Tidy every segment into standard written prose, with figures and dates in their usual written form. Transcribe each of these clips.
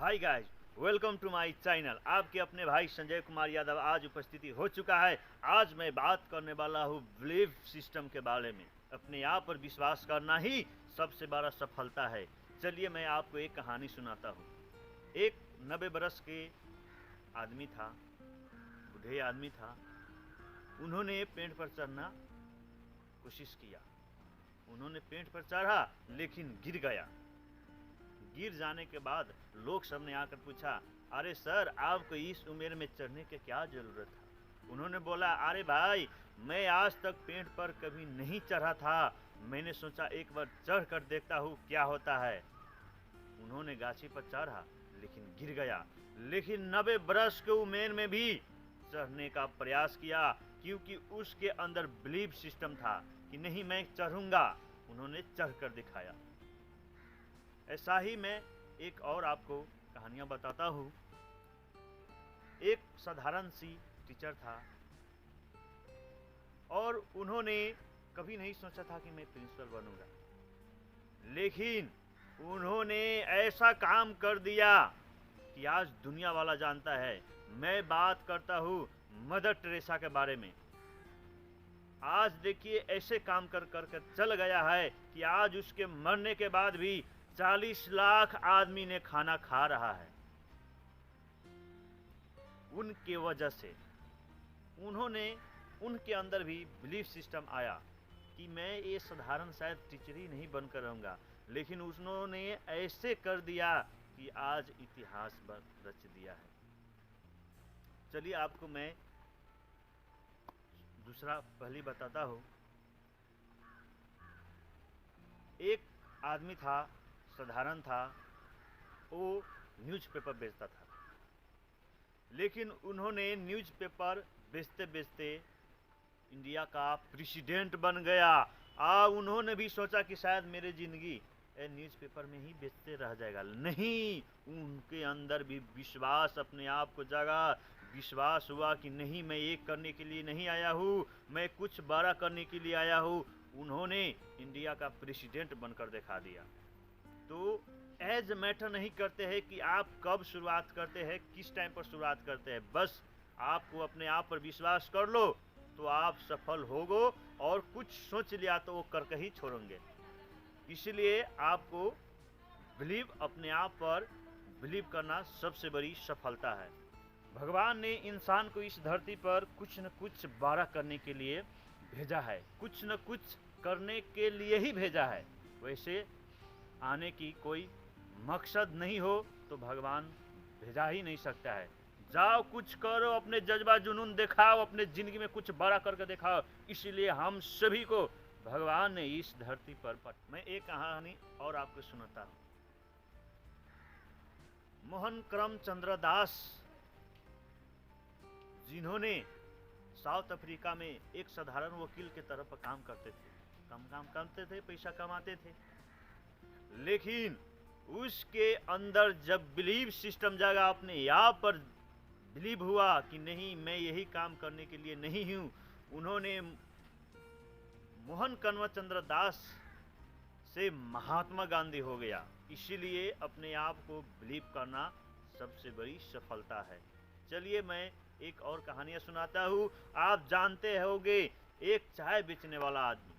Hi guys, welcome to my channel. आपके अपने भाई संजय कुमार यादव आज उपस्थिति हो चुका है। आज मैं बात करने वाला हूँ बिलीव सिस्टम के बारे में। अपने आप पर विश्वास करना ही सबसे बड़ा सफलता है। चलिए मैं आपको एक कहानी सुनाता हूँ। एक 90 बरस के आदमी था, बूढ़े आदमी था। उन्होंने पेड़ पर चढ़ना कोशिश किया। उन्होंने पेड़ पर चढ़ा लेकिन गिर गया। गिर जाने के बाद लोग सबने आकर पूछा, अरे सर, आपको इस उम्र में चढ़ने की क्या जरूरत था? उन्होंने बोला, अरे भाई, मैं आज तक पेड़ पर कभी नहीं चढ़ा था। मैंने सोचा एक बार चढ़ कर देखता हूँ क्या होता है। उन्होंने गाछी पर चढ़ा लेकिन गिर गया, लेकिन 90 बरस के उम्र में भी चढ़ने का प्रयास किया, क्योंकि उसके अंदर बिलीव सिस्टम था कि नहीं, मैं चढ़ूंगा। उन्होंने चढ़ कर दिखाया। ऐसा ही मैं एक और आपको कहानियां बताता हूँ। एक साधारण सी टीचर था और उन्होंने कभी नहीं सोचा था कि मैं प्रिंसिपल बनूंगा, लेकिन उन्होंने ऐसा काम कर दिया कि आज दुनिया वाला जानता है। मैं बात करता हूँ मदर टेरेसा के बारे में। आज देखिए, ऐसे काम कर चल गया है कि आज उसके मरने के बाद भी 40 लाख आदमी ने खाना खा रहा है। उनके वजह से उनके अंदर भी बिलीफ सिस्टम आया कि मैं ये साधारण शायद टीचर ही नहीं बनकर रहूंगा, लेकिन उन्होंने ऐसे कर दिया कि आज इतिहास रच दिया है। चलिए आपको मैं दूसरा पहली बताता हूँ। एक आदमी था, साधारण था, वो न्यूज़पेपर बेचता था। लेकिन उन्होंने न्यूज़पेपर बेचते बेचते इंडिया का प्रेसिडेंट बन गया। उन्होंने भी सोचा कि शायद मेरी जिंदगी न्यूज़पेपर में ही बेचते रह जाएगा। नहीं, उनके अंदर भी विश्वास अपने आप को जागा। विश्वास हुआ कि नहीं, मैं ये करने के लिए नहीं आया हूँ, मैं कुछ बड़ा करने के लिए आया हूँ। उन्होंने इंडिया का प्रेसिडेंट बनकर दिखा दिया। तो एज मैटर नहीं करते हैं कि आप कब शुरुआत करते हैं, किस टाइम पर शुरुआत करते हैं। बस आपको अपने आप पर विश्वास कर लो तो आप सफल होगो, और कुछ सोच लिया तो वो करके ही छोड़ेंगे। इसलिए आपको अपने आप पर बिलीव करना सबसे बड़ी सफलता है। भगवान ने इंसान को इस धरती पर कुछ न कुछ बड़ा करने के लिए भेजा है, कुछ न कुछ करने के लिए ही भेजा है। वैसे आने की कोई मकसद नहीं हो तो भगवान भेजा ही नहीं सकता है। जाओ, कुछ करो, अपने जज्बा जुनून दिखाओ, अपने जिंदगी में कुछ बड़ा करके दिखाओ। इसलिए हम सभी को भगवान ने इस धरती पर मैं एक कहानी और आपको सुनाता हूँ। मोहन करमचंद्र दास, जिन्होंने साउथ अफ्रीका में एक साधारण वकील के तरफ काम करते थे, काम करते थे, पैसा कमाते थे। लेकिन उसके अंदर जब बिलीव सिस्टम जागा, अपने आप पर बिलीव हुआ कि नहीं, मैं यही काम करने के लिए नहीं हूं, उन्होंने मोहन करमचंद्र दास से महात्मा गांधी हो गया। इसीलिए अपने आप को बिलीव करना सबसे बड़ी सफलता है। चलिए मैं एक और कहानियां सुनाता हूँ। आप जानते होंगे एक चाय बेचने वाला आदमी,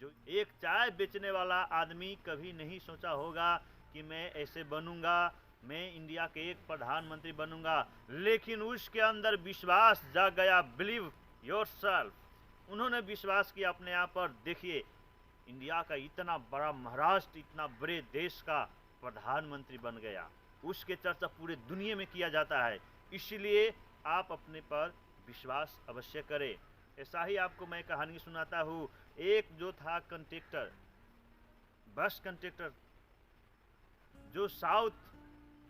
जो एक चाय बेचने वाला आदमी कभी नहीं सोचा होगा कि मैं ऐसे बनूंगा, मैं इंडिया के एक प्रधानमंत्री बनूंगा, लेकिन उसके अंदर विश्वास जाग गया। Believe yourself. उन्होंने विश्वास किया अपने आप पर। देखिए, इंडिया का इतना बड़ा महाराष्ट्र, इतना बड़े देश का प्रधानमंत्री बन गया। उसके चर्चा पूरे दुनिया में किया जाता है। इसलिए आप अपने पर विश्वास अवश्य करें। ऐसा ही आपको मैं कहानी सुनाता हूँ। एक जो था कंडक्टर, बस कंडक्टर, जो साउथ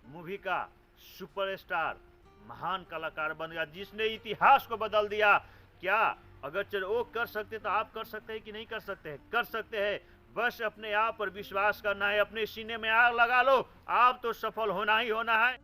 मूवी का सुपरस्टार महान कलाकार बन गया, जिसने इतिहास को बदल दिया। क्या अगर वो कर सकते तो आप कर सकते हैं कि नहीं कर सकते हैं? कर सकते हैं। बस अपने आप पर विश्वास करना है, अपने सीने में आग लगा लो, आप तो सफल होना ही होना है।